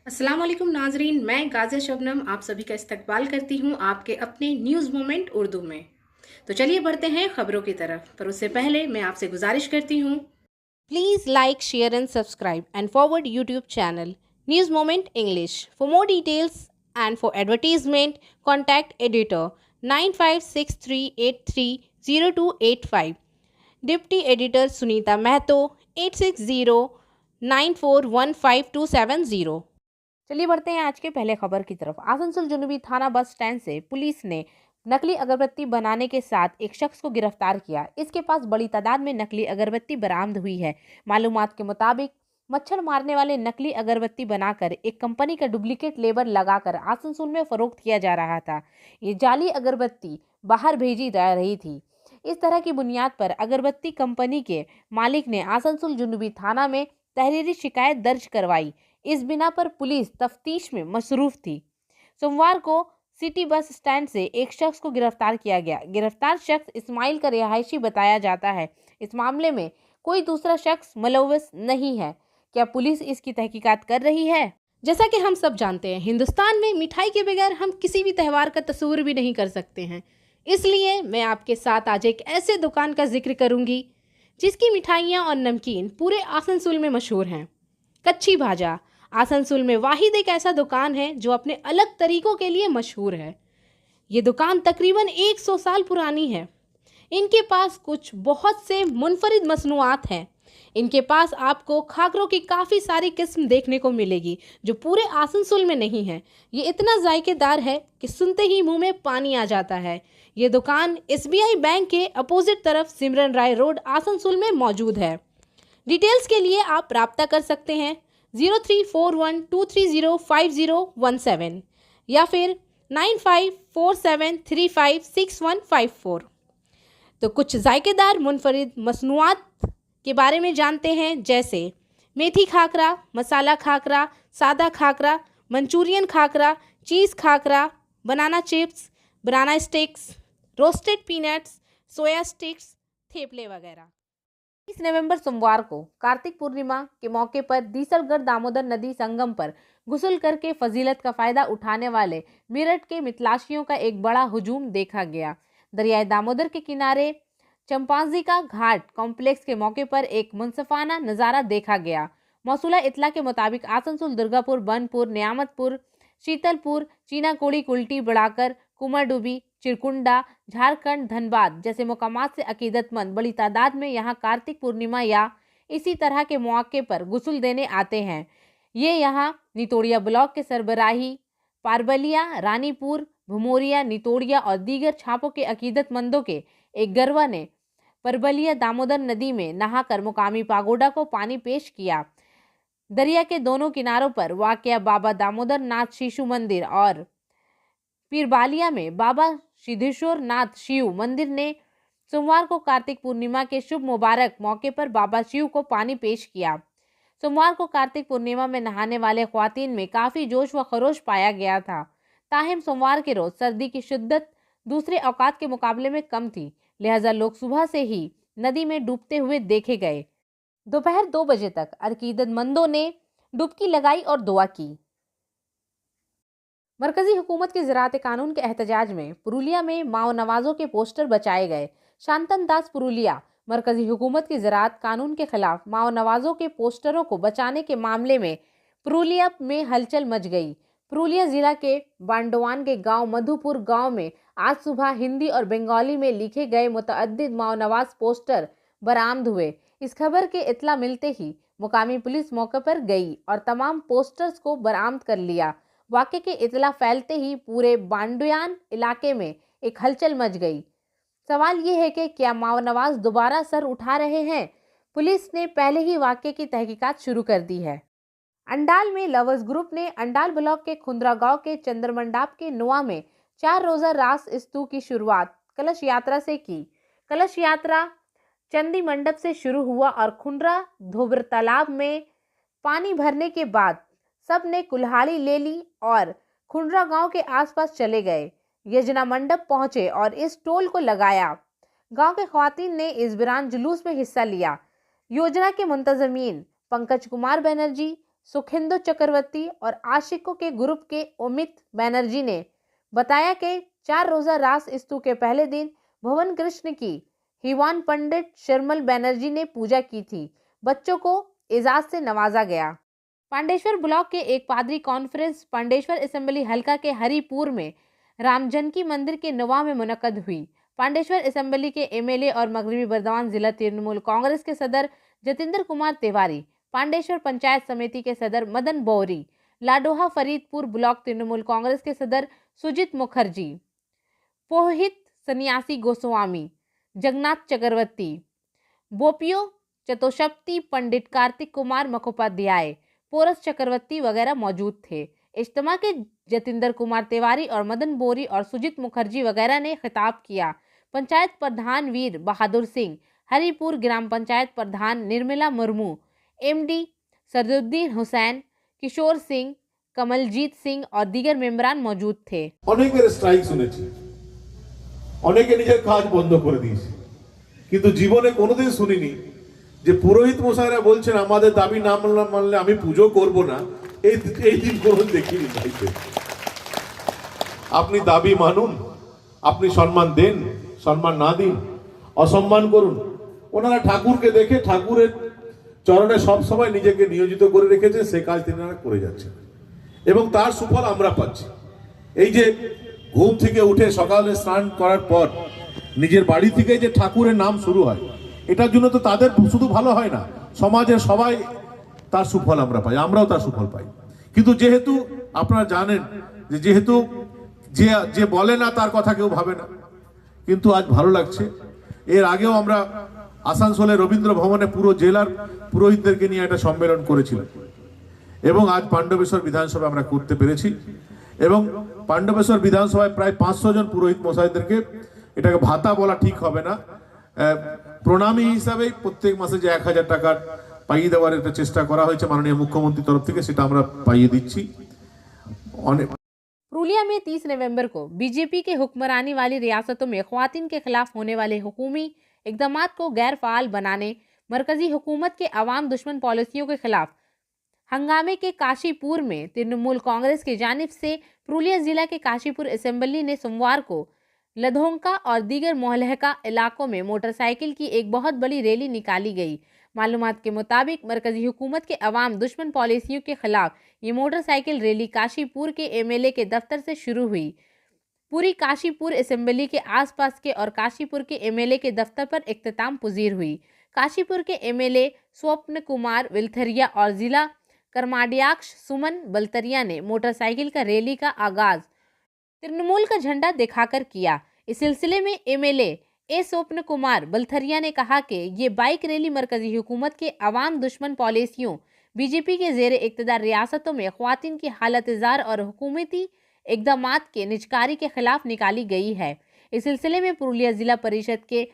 अस्सलाम वालेकुम नाजरीन, मैं गाज़िया शबनम आप सभी का इस्तकबाल करती हूँ आपके अपने न्यूज़ मोमेंट उर्दू में। तो चलिए बढ़ते हैं खबरों की तरफ, पर उससे पहले मैं आपसे गुजारिश करती हूँ, please like share and subscribe and forward YouTube channel news moment English for more details and for advertisement contact editor 9563830285, deputy editor Sunita Mahato 8609415270। चलिए बढ़ते हैं आज के पहले खबर की तरफ। आसनसोल जुनूबी थाना बस स्टैंड से पुलिस ने नकली अगरबत्ती बनाने के साथ एक शख्स को गिरफ्तार किया। इसके पास बड़ी तादाद में नकली अगरबत्ती बरामद हुई है। मालूमात के मुताबिक मच्छर मारने वाले नकली अगरबत्ती बनाकर एक कंपनी का डुप्लीकेट लेबल लगाकर आसनसोल में फरोख्त किया जा रहा था। ये जाली अगरबत्ती बाहर भेजी जा रही थी। इस तरह की बुनियाद पर अगरबत्ती कंपनी के मालिक ने आसनसोल जुनूबी थाना में तहरीरी शिकायत दर्ज करवाई। इस बिना पर पुलिस तफ्तीश में मसरूफ थी। सोमवार को सिटी बस स्टैंड से एक शख्स को गिरफ्तार किया गया। गिरफ्तार शख्स इस्माइल का रिहायशी बताया जाता है। इस मामले में कोई दूसरा शख्स मुलव्वस नहीं है। क्या पुलिस इसकी तहकीकात कर रही है? जैसा कि हम सब जानते हैं, हिंदुस्तान में मिठाई के बगैर हम किसी भी त्यौहार का तस्वुर भी नहीं कर सकते हैं। इसलिए मैं आपके साथ आज एक ऐसे दुकान का जिक्र करूंगी जिसकी मिठाइयाँ और नमकीन पूरे आसनसोल में मशहूर हैं। कच्ची भाजा आसनसोल में वाहिद एक ऐसा दुकान है जो अपने अलग तरीकों के लिए मशहूर है। ये दुकान तकरीबन 100 साल पुरानी है। इनके पास कुछ बहुत से मुनफरिद मसनूआत हैं। इनके पास आपको खाकरों की काफ़ी सारी किस्म देखने को मिलेगी जो पूरे आसनसोल में नहीं है। ये इतना जायकेदार है कि सुनते ही मुंह में पानी आ जाता है। ये दुकान SBI बैंक के अपोजिट तरफ सिमरन राय रोड आसनसोल में मौजूद है। डिटेल्स के लिए आप राब्ता कर सकते हैं 0341230517 या फिर 9547356154। तो कुछ जायकेदार मुनफरिद मसनूआत के बारे में जानते हैं, जैसे मेथी खाकरा, मसाला खाकरा, सादा खाकरा, मंचूरियन खाकरा, चीज़ खाकरा, बनाना चिप्स, बनाना स्टिक्स, रोस्टेड पीनट्स, सोया स्टिक्स, थेपले वगैरह। 30 नवंबर सोमवार को कार्तिक पूर्णिमा के मौके पर दीसलगढ़ दामोदर नदी संगम पर गुस्ल करके फजीलत का फायदा उठाने वाले मेरठ के मितलाशियों का एक बड़ा हुजूम देखा गया। दरियाए दामोदर के किनारे चंपाजी का घाट कॉम्प्लेक्स के मौके पर एक मुनसफाना नज़ारा देखा गया। मौसूला इतला के मुताबिक आसनसोल, दुर्गापुर, बनपुर, नियामतपुर, शीतलपुर, चीनाकोड़ी, कुल्टी, बढ़ाकर, कुमारडूबी, चिरकुंडा, झारखंड, धनबाद जैसे मुकामात से अकीदतमंद बड़ी तादाद में यहाँ कार्तिक पूर्णिमा या इसी तरह के मौके पर गुस्ल देने आते हैं। ये यहाँ नितोड़िया ब्लॉक के सरबराही पारबलिया, रानीपुर, भुमोरिया, नितोड़िया और दीगर छापों के अकीदतमंदों के एक गरवा ने परबलिया दामोदर नदी में नहाकर मुकामी पागोडा को पानी पेश किया। दरिया के दोनों किनारों पर वाक़या बाबा दामोदर नाथ शिशु मंदिर और पीरबालिया में बाबा सिद्धेश्वर नाथ शिव मंदिर ने सोमवार को कार्तिक पूर्णिमा के शुभ मुबारक मौके पर बाबा शिव को पानी पेश किया। सोमवार को कार्तिक पूर्णिमा में नहाने वाले ख्वातीन में काफ़ी जोश व खरोश पाया गया था। ताहम सोमवार के रोज़ सर्दी की शिद्दत दूसरे औकात के मुकाबले में कम थी, लिहाजा लोग सुबह से ही नदी में डूबते हुए देखे गए। दोपहर 2 बजे तक अकीदतमंदों ने डुबकी लगाई और दुआ की। मरकजी हुकूमत के ज़राअत कानून के एहतजाज में पुरुलिया में माओ नवाजों के पोस्टर बचाए गए। शांतन दास, पुरुलिया। मरकजी हुकूमत के ज़राअत कानून के खिलाफ माओ नवाजों के पोस्टरों को बचाने के मामले में पुरुलिया में हलचल मच गई। पुरुलिया जिला के बांडवान के गांव मधुपुर गांव में आज सुबह हिंदी और बंगाली में लिखे गए मुतअद्दिद माओ नवाज पोस्टर बरामद हुए। इस खबर के इत्तला मिलते ही मुकामी पुलिस मौके पर गई और तमाम पोस्टर्स को बरामद कर लिया। वाक़े की इत्तला फैलते ही पूरे बांडुयान इलाके में एक हलचल मच गई। सवाल ये है कि क्या माओ नवाज दोबारा सर उठा रहे हैं? पुलिस ने पहले ही वाक़े की तहकीकात शुरू कर दी है। अंडाल में लवर्स ग्रुप ने अंडाल ब्लॉक के खुंद्रा गांव के चंद्रमंडाप के नुआ में 4 रोज़ा रास स्तू की शुरुआत कलश यात्रा से की। कलश यात्रा चंदी मंडप से शुरू हुआ और खुंड्रा धोबर तालाब में पानी भरने के बाद सब ने कुल्हाड़ी ले ली और खुंड्रा गांव के आसपास चले गए। यजना मंडप पहुंचे और इस टोल को लगाया। गांव के ख्वातीन ने इस वीरान जुलूस में हिस्सा लिया। योजना के मुंतजमीन पंकज कुमार बनर्जी, सुखिंदु चक्रवर्ती और आशिकों के ग्रुप के अमित बैनर्जी ने बताया कि 4 रोजा रास स्तु के पहले दिन भुवन कृष्ण की हिवान पंडित शर्मल बैनर्जी ने पूजा की थी। बच्चों को एजाज से नवाजा गया। पांडेश्वर ब्लॉक के एक पादरी कॉन्फ्रेंस पांडेश्वर असेंबली हल्का के हरिपुर में रामजनकी मंदिर के नवा में मुनक्कद हुई। पांडेश्वर असेंबली के एमएलए और मगरबी बर्दवान जिला तृणमूल कांग्रेस के सदर जतिंदर कुमार तिवारी, पांडेश्वर पंचायत समिति के सदर मदन बौरी, लाडोहा फरीदपुर ब्लॉक तृणमूल कांग्रेस के सदर सुजीत मुखर्जी, पुरोहित सन्यासी गोस्वामी, जगन्नाथ चक्रवर्ती, बोपियो चतुष्पति पंडित कार्तिक कुमार मुखोपाध्याय, पोरस चक्रवर्ती वगैरह मौजूद थे। इज्तिमा के जतिंदर कुमार तिवारी और मदन बोरी और सुजीत मुखर्जी वगैरह ने खिताब किया। पंचायत प्रधान वीर बहादुर सिंह, हरिपुर ग्राम पंचायत प्रधान निर्मला मुर्मू, एमडी सरदुद्दीन हुसैन, किशोर सिंह, कमलजीत सिंह और दीगर मेंबरान मौजूद थे। অনেকের স্ট্রাইক শুনেছি, অনেকে নিজের কাজ বন্ধ করে দিয়েছে, কিন্তু জীবনে কোনোদিন শুনিনি যে পুরোহিত মশাইরা বলছেন আমাদের দাবি না মানলে আমি পুজো করব না। এই দিন কোনো দেখিনি ভাইতে। আপনি দাবি মানুন, আপনি সম্মান দেন, সম্মান না দিন, অসম্মান করুন। ওনারা ঠাকুরকে দেখে ঠাকুরের চরণে সব সময় নিজেকে নিয়োজিত করে রেখেছে, সে কাজ তিনারা করে যাচ্ছেন এবং তার সুফল আমরা পাচ্ছি। এই যে ঘুম থেকে উঠে সকালে স্নান করার পর নিজের বাড়ি থেকে যে ঠাকুরের নাম শুরু হয়, এটার জন্য তো তাদের শুধু ভালো হয় না, সমাজের সবাই তার সুফল আমরা পাই, আমরাও তার সুফল পাই। কিন্তু যেহেতু আপনারা জানেন যে যেহেতু যে বলে না তার কথা কেউ ভাবে না, কিন্তু আজ ভালো লাগছে। এর আগেও আমরা আসানসোলে রবীন্দ্র ভবনে পুরো জেলার পুরোহিতদেরকে নিয়ে একটা সম্মেলন করেছিলাম এবং আজ পাণ্ডবেশ্বর বিধানসভা আমরা করতে পেরেছি এবং পাণ্ডবেশ্বর বিধানসভায় প্রায় 500 জন পুরোহিত মশাইদেরকে, এটাকে ভাতা বলা ঠিক হবে না, প্রণামী হিসাবে প্রত্যেক মাসে যে 1000 টাকা পাইয়ে দেওয়ার একটা চেষ্টা করা হয়েছে মাননীয় মুখ্যমন্ত্রীর তরফ থেকে, সেটা আমরা পাইয়ে দিচ্ছি। पुरुलिया में 30 नवंबर को बीजेपी के हुक्मरानी वाली रियासतों में ख्वातीन के खिलाफ होने वाले हुकूमी इकदामात को गैर फाल बनाने, मरकजी हुकूमत के अवाम दुश्मन पॉलिसियों के खिलाफ हंगामे के काशीपुर में तृणमूल कांग्रेस की जानिब से पुरुलिया जिला के काशीपुर असेंबली ने सोमवार को लधोंका और दीगर मोहल्लका इलाकों में मोटरसाइकिल की एक बहुत बड़ी रैली निकाली गई। मालूमात के मुताबिक मरकजी हुकूमत के अवाम दुश्मन पॉलिसियों के खिलाफ ये मोटरसाइकिल रैली काशीपुर के एमएलए के दफ्तर से शुरू हुई। पूरी काशीपुर असेंबली के आसपास के और काशीपुर के एमएलए के दफ्तर पर इख्तिताम पजीर हुई। काशीपुर के एमएलए स्वप्न कुमार विलथरिया और जिला कर्माड्याक्ष सुमन बलतरिया ने मोटरसाइकिल का रैली का आगाज तृणमूल का झंडा दिखाकर किया। इस सिलसिले में एमएलए स्वप्न कुमार बलथरिया ने कहा कि ये बाइक रैली मरकजी हुकूमत के अवाम दुश्मन पॉलिसियों, बीजेपी के जेर इक़्तिदार रियासतों में ख्वातीन की हालत जार और हुकूमती इक़दामात के निजकारी के खिलाफ निकाली गई है। इस सिलसिले में पुरुलिया जिला परिषद के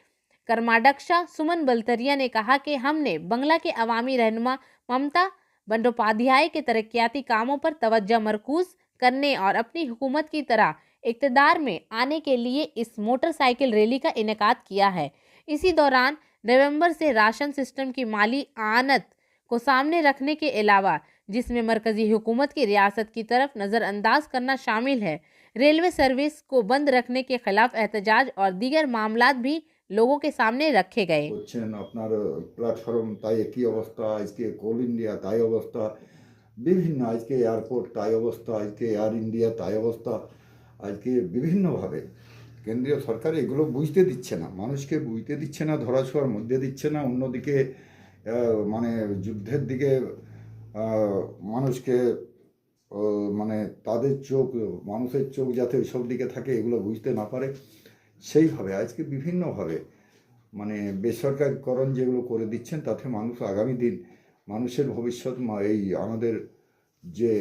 कर्माध्यक्षा सुमन बलतरिया ने कहा कि हमने बंगला के अवामी रहनुमा ममता बंदोपाध्याय के तरक्याती कामों पर तवज्जो मरकूज करने और अपनी हुकूमत की तरह इक़्तिदार में आने के लिए इस मोटरसाइकिल रैली का इनेकाद किया है। इसी दौरान नवंबर से राशन सिस्टम की माली आनत को सामने रखने के अलावा, जिसमें मरकजी हुकूमत की रियासत की तरफ नज़रअंदाज करना शामिल है, रेलवे सर्विस को बंद रखने के खिलाफ एहतजाज और दीगर मामलात भी लोगों के सामने रखे गए। আপনার প্ল্যাটফর্ম তাই একই অবস্থা, আজকে কোল ইন্ডিয়া তাই অবস্থা, বিভিন্ন আজকে এয়ারপোর্ট তাই অবস্থা, আজকে এয়ার ইন্ডিয়া তাই অবস্থা, আজকে বিভিন্নভাবে কেন্দ্রীয় সরকার এগুলো বুঝতে দিচ্ছে না, মানুষকে বুঝতে দিচ্ছে না, ধরাছোঁয়ার মধ্যে দিচ্ছে না। অন্যদিকে মানে যুদ্ধের দিকে মানুষকে মানে তাদের চোখ, মানুষের চোখ যাতে ওইসব দিকে থাকে এগুলো বুঝতে না পারে, সেইভাবে আজকে বিভিন্নভাবে মানে বেসরকারিকরণ যেগুলো করে দিচ্ছেন, তাতে মানুষ আগামী দিন মানুষের ভবিষ্যৎ এই আমাদের যে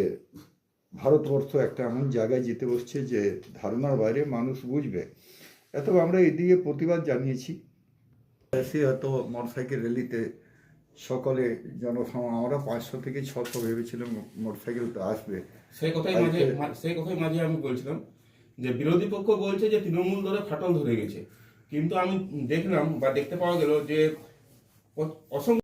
ভারতবর্ষ একটা এমন জায়গায় যেতে বসছে যে ধারণার বাইরে মানুষ বুঝবে। এত আমরা এদিকে প্রতিবাদ জানিয়েছি। এসে হয়তো মোটরসাইকেল র্যালিতে সকলে আমরা 500 থেকে 600 ভেবেছিলাম মোটরসাইকেলটা আসবে। সেই কথাই মাঝে আমি বলছিলাম যে বিরোধী পক্ষ বলছে যে তৃণমূল ধরে ফাটল ধরে গেছে, কিন্তু আমি দেখলাম বা দেখতে পাওয়া গেল যে অসংখ্য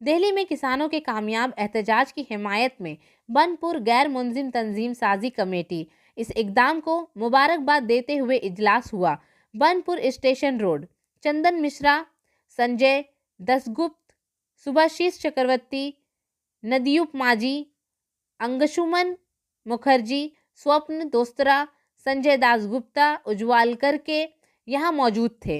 दिल्ली में किसानों के कामयाब एहतजाज की हिमायत में बनपुर गैर मुंजिम तंजीम साजी कमेटी इस इकदाम को मुबारकबाद देते हुए इजलास हुआ। बनपुर स्टेशन रोड, चंदन मिश्रा, संजय दसगुप्त, सुभाषीष चक्रवर्ती, नदियुप माझी, अंगशुमन मुखर्जी, स्वप्न दोस्तरा, संजय दासगुप्ता, उज्ज्वलकर के यहाँ मौजूद थे।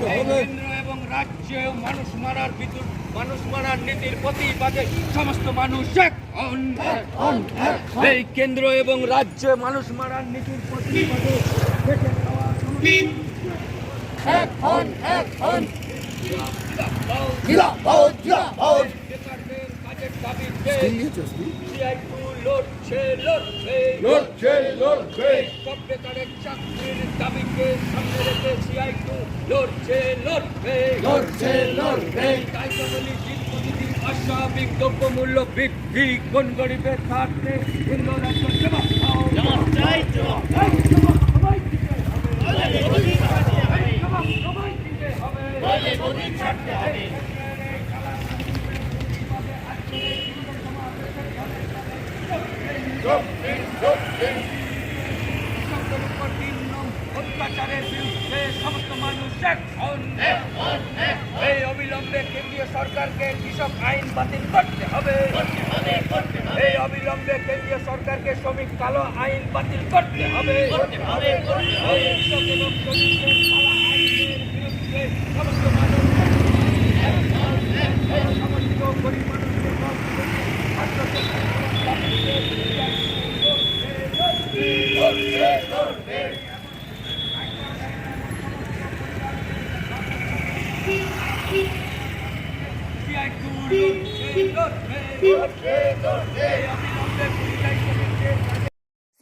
কেন্দ্র এবং রাজ্যে মানুষ মারার নীতির প্রতিবাদে সমস্ত মানুষ এক হন। এই কেন্দ্র এবং রাজ্যে মানুষ মারার নীতির প্রতিবাদে দেশের খাওয়া বেকারদের কাজের দাবিতে CI2 লড়ছে। সব বেকারের চাকরির দাবিকে সামনে রেখে CI2 লড়ছে। তাই তো বলি দীর্ঘদিন অস্বাভাবিক দ্রব্যমূল্য বৃদ্ধি কোন গরিবের স্বার্থে কেন্দ্র রাজ্য জবাব চাই। সবাই দিতে হবে। অত্যাচারের বিরুদ্ধে সমস্ত মানুষ এক হন। এই অবিলম্বে কেন্দ্রীয় সরকারকে কৃষক আইন বাতিল করতে হবে। এই অবিলম্বে কেন্দ্রীয় সরকারকে শ্রমিক কালো আইন বাতিল করতে হবে। এই কৃষক এবং শ্রমিকদের কালো আইনের বিরুদ্ধে সমস্ত মানুষ সমস্ত গরিব মানুষের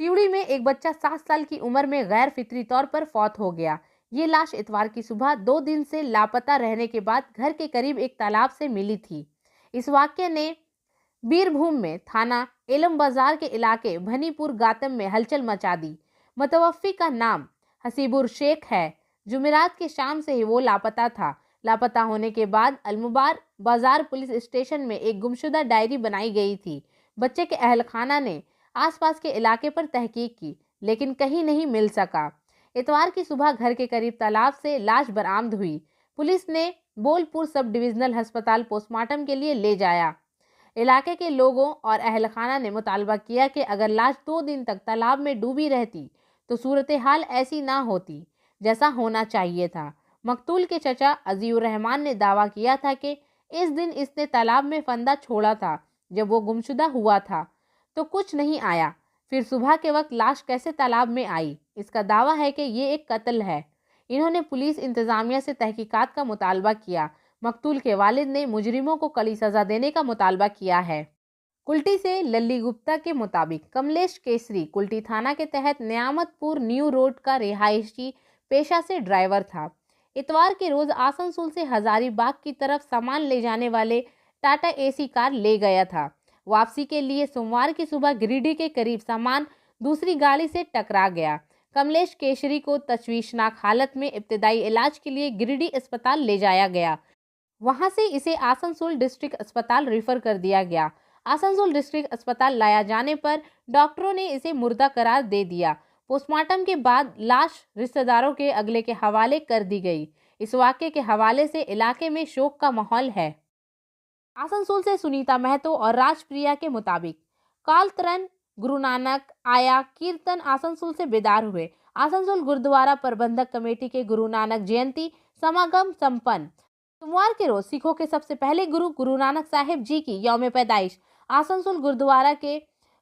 सीवड़ी में एक बच्चा 7 साल की उम्र में गैर फितरी तौर पर फौत हो गया। ये लाश इतवार की सुबह 2 दिन से लापता रहने के बाद घर के करीब एक तालाब से मिली थी। इस वाक्य ने बीरभूम में थाना एलम बाजार के इलाके भनीपुर गातम में हलचल मचा दी। मुतवफ़्फ़ी का नाम हसीबुर शेख है। जुमेरात के शाम से ही वो लापता था। लापता होने के बाद अलमुबार बाजार पुलिस स्टेशन में एक गुमशुदा डायरी बनाई गई थी। बच्चे के अहल खाना ने आसपास के इलाके पर तहकीक की, लेकिन कहीं नहीं मिल सका। इतवार की सुबह घर के करीब तालाब से लाश बरामद हुई। पुलिस ने बोलपुर सब डिविजनल अस्पताल पोस्टमार्टम के लिए ले जाया। इलाके के लोगों और अहल खाना ने मुतालबा किया कि अगर लाश 2 दिन तक तालाब में डूबी रहती तो सूरत हाल ऐसी ना होती जैसा होना चाहिए था। मकतूल के चचा अजीउर रहमान ने दावा किया था कि इस दिन इसने तालाब में फंदा छोड़ा था। जब वो गुमशुदा हुआ था तो कुछ नहीं आया, फिर सुबह के वक्त लाश कैसे तालाब में आई? इसका दावा है कि ये एक कत्ल है। इन्होंने पुलिस इंतजामिया से तहकीकात का मुतालबा किया। मकतूल के वालिद ने मुजरिमों को कड़ी सज़ा देने का मुतालबा किया है। कुल्टी से लल्ली गुप्ता के मुताबिक कमलेश केसरी कुल्टी थाना के तहत नियामतपुर न्यू रोड का रिहायशी पेशा से ड्राइवर था। इतवार के रोज आसनसोल से हजारीबाग की तरफ सामान ले जाने वाले टाटा एसी कार ले गया था। वापसी के लिए सोमवार की सुबह गिरिडीह के करीब सामान दूसरी गाड़ी से टकरा गया। कमलेश केसरी को तशवीशनाक हालत में इब्तदाई इलाज के लिए गिरिडीह अस्पताल ले जाया गया। वहां से इसे आसनसोल डिस्ट्रिक्ट अस्पताल रेफर कर दिया गया। आसनसोल डिस्ट्रिक्ट अस्पताल लाया जाने पर डॉक्टरों ने इसे मुर्दा करार दे दिया। पोस्टमार्टम के बाद लाश रिश्तेदारों के अगले के हवाले कर दी गई। इस वाक़े के हवाले से इलाके में शोक का माहौल है। आसनसोल से सुनीता महतो और राजप्रिया के मुताबिक कालतरन गुरु नानक आया कीर्तन आसनसोल से बेदार हुए। आसनसोल गुरुद्वारा प्रबंधक कमेटी के गुरु नानक जयंती समागम संपन्न। सोमवार के रोज सिखों के सबसे पहले गुरु गुरु नानक साहिब जी की यौम पैदाइश आसनसोल गुरुद्वारा के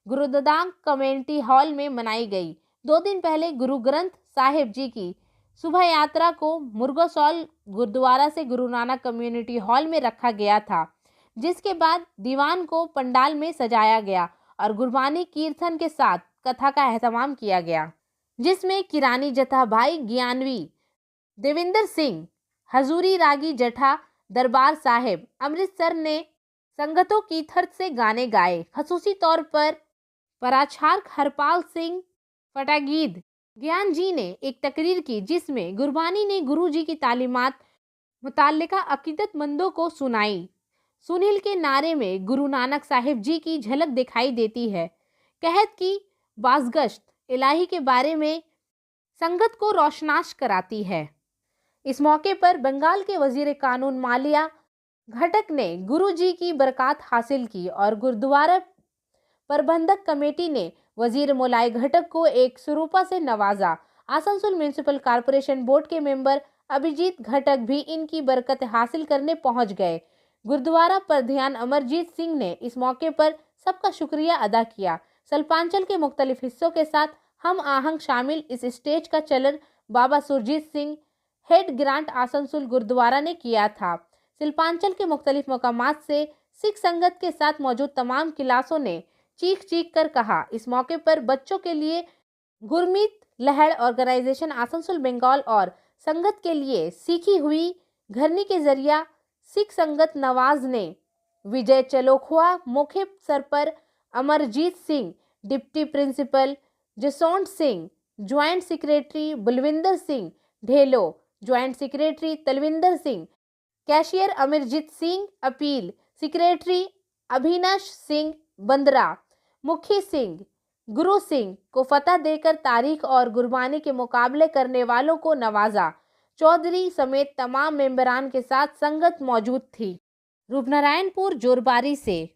गुरुदांग कम्युनिटी हॉल में मनाई गई। 2 दिन पहले गुरु ग्रंथ साहिब जी की सुबह यात्रा को मुर्गोसौल गुरुद्वारा से गुरु नानक कम्युनिटी हॉल में रखा गया था। जिसके बाद दीवान को पंडाल में सजाया गया और गुरबानी कीर्तन के साथ कथा का एहतमाम किया गया, जिसमें किरानी जथा भाई ज्ञानवी देविंदर सिंह, हजूरी रागी जठा दरबार साहिब अमृतसर ने संगतों की थर्द से गाने गाए। खसूसी तौर पर पराछार हरपाल सिंह फटागीद ज्ञान जी ने एक तकरीर की, जिसमें गुरबानी ने गुरु जी की तालीमात मुताल्लिका अकीदतमंदों को सुनाई। सुनील के नारे में गुरु नानक साहिब जी की झलक दिखाई देती है। कहत की बाज़गश्त इलाही के बारे में संगत को रोशनास कराती है। इस मौके पर बंगाल के वजीर कानून मालिया घटक ने गुरु जी की बरकत हासिल की और गुरुद्वारा प्रबंधक कमेटी ने वजीर मोलाई घटक को एक सुरूपा से नवाजा। आसनसोल म्यूनिसिपल कॉरपोरेशन बोर्ड के मेंबर अभिजीत घटक भी इनकी बरकत हासिल करने पहुंच गए। गुरुद्वारा प्रधान अमरजीत सिंह ने इस मौके पर सबका शुक्रिया अदा किया। सल्पांचल के मुख्तलिफ हिस्सों के साथ हम आहंग शामिल इस स्टेज का चलन बाबा सुरजीत सिंह हेड ग्रांट आसनसोल गुरुद्वारा ने किया था। शिल्पांचल के मुख्तलिफ मकामात से सिख संगत के साथ मौजूद तमाम क्लासों ने चीख चीख कर कहा। इस मौके पर बच्चों के लिए गुरमीत लहड़ ऑर्गेनाइजेशन आसनसोल बंगाल और संगत के लिए सीखी हुई घरनी के जरिया सिख संगत नवाज ने विजय चलोखुआ मुख्य सर पर Amarjeet Singh, deputy principal Jaswant Singh, joint secretary Balwinder Singh ढेलो, joint secretary Talwinder Singh, cashier Amarjeet Singh, appeal secretary Abhinash Singh बंदरा, मुखी सिंह, गुरु सिंह को फतह देकर तारीख और गुरबानी के मुकाबले करने वालों को नवाजा। चौधरी समेत तमाम मेंबरान के साथ संगत मौजूद थी। रूपनारायणपुर जोरबारी से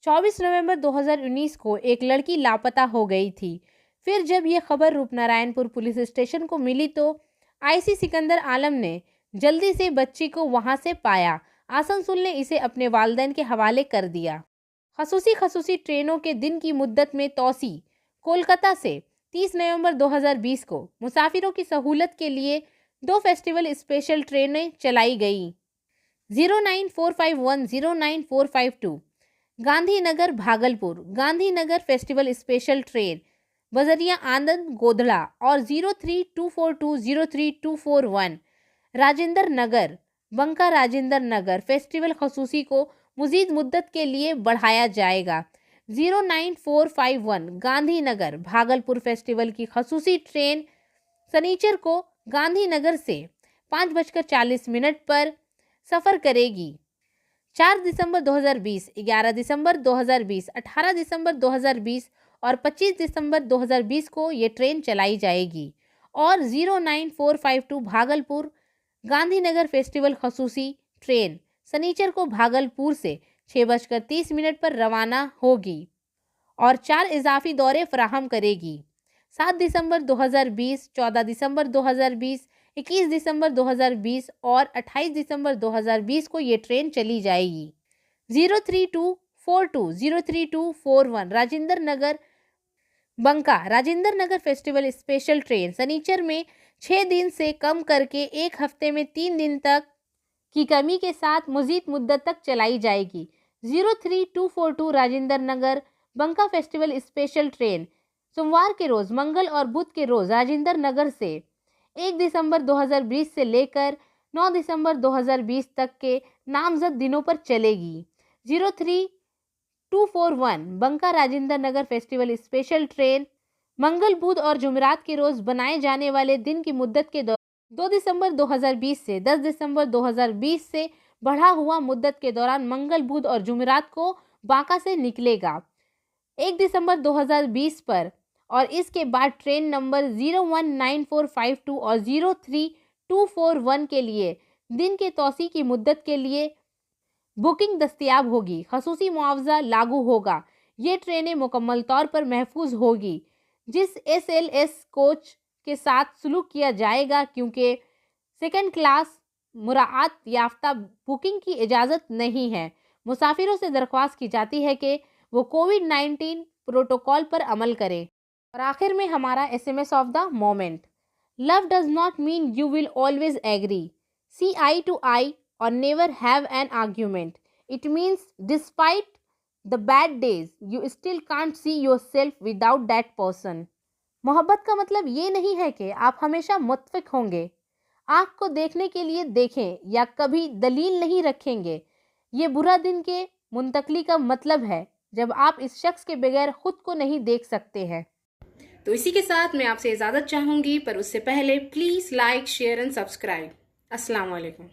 24 नवंबर 2019 को एक लड़की लापता हो गई थी। फिर जब यह खबर रूपनारायणपुर पुलिस स्टेशन को मिली तो आईसी सिकंदर आलम ने जल्दी से बच्ची को वहां से पाया। आसनसोल ने इसे अपने वालिदैन के हवाले कर दिया। खसूसी ट्रेनों के दिन की मुद्दत में तोसी। कोलकाता से 30 नवंबर 2020 को मुसाफिरों की सहूलत के लिए 2 फेस्टिवल स्पेशल ट्रेनें चलाई गई। 09451, 09452 Gandhinagar Bhagalpur, Gandhinagar festival special train बजरिया आनंद गोधड़ा और 03242, 03241 राजेंद्र नगर बंका राजेंद्र नगर फेस्टिवल खसूसी को मज़ीद मुद्दत के लिए बढ़ाया जाएगा। 09451 गांधीनगर भागलपुर फेस्टिवल की खसूसी ट्रेन शनिचर को गांधीनगर से 5:40 पर सफ़र करेगी। 4 दिसंबर 2020, 11 दिसंबर 2020, 18 दिसंबर 2020 और 25 दिसंबर 2020 को ये ट्रेन चलाई जाएगी। और 09452 भागलपुर गांधीनगर फेस्टिवल खसूसी ट्रेन शनिचर को भागलपुर से 6:30 पर रवाना होगी और 4 इजाफी दौरे फराहम करेगी। 7 दिसंबर 2020, 14 दिसंबर 2020, 21 दिसंबर 2020 और 28 दिसंबर 2020 को ये ट्रेन चली जाएगी। 03242, 03241 Rajendra Nagar Banka Rajendra Nagar festival special train शनिचर में 6 दिन से कम करके 1 हफ्ते में 3 दिन तक की कमी के साथ मज़ीद मुद्दत तक चलाई जाएगी। 03242 राजेंद्र नगर बंका फेस्टिवल स्पेशल ट्रेन सोमवार के रोज़, मंगल और बुध के रोज़ राजेंद्र नगर से 1 दिसंबर 2020 से लेकर 9 दिसंबर 2020 तक के नामजद दिनों पर चलेगी। 03241 बंका Rajendra Nagar festival special train मंगल, बुध और जुमेरात के रोज़ बनाए जाने वाले दिन की मुद्दत के 2 दिसंबर 2020 से 10 दिसंबर 2020 से बढ़ा हुआ मुद्दत के दौरान मंगल, बुध और जुमेरात को बांका से निकलेगा। 1 दिसंबर 2020 पर और इसके बाद ट्रेन नंबर 019452 और 03241 के लिए दिन के तौसी की मुद्दत के लिए बुकिंग दस्तयाब होगी। खसूसी मुआवजा लागू होगा। ये ट्रेनें मुकम्मल तौर पर महफूज होगी। जिस SLS कोच के साथ सलूक किया जाएगा क्योंकि सेकंड क्लास मुराआत याफ्ता बुकिंग की इजाज़त नहीं है। मुसाफिरों से दरख्वास्त की जाती है कि वो कोविड-19 प्रोटोकॉल पर अमल करें। और आखिर में हमारा SMS of the moment. Love does not mean you will always agree, see eye to eye or never have an argument. It means despite the bad days, you still can't see yourself without that person. मोहब्बत का मतलब ये नहीं है कि आप हमेशा मुत्फिक होंगे, आँख को देखने के लिए देखें या कभी दलील नहीं रखेंगे। ये बुरा दिन के मुंतकली का मतलब है जब आप इस शख्स के बगैर खुद को नहीं देख सकते हैं। तो इसी के साथ मैं आपसे इजाज़त चाहूँगी, पर उससे पहले please like, share and subscribe. अस्सलाम वालेकुम।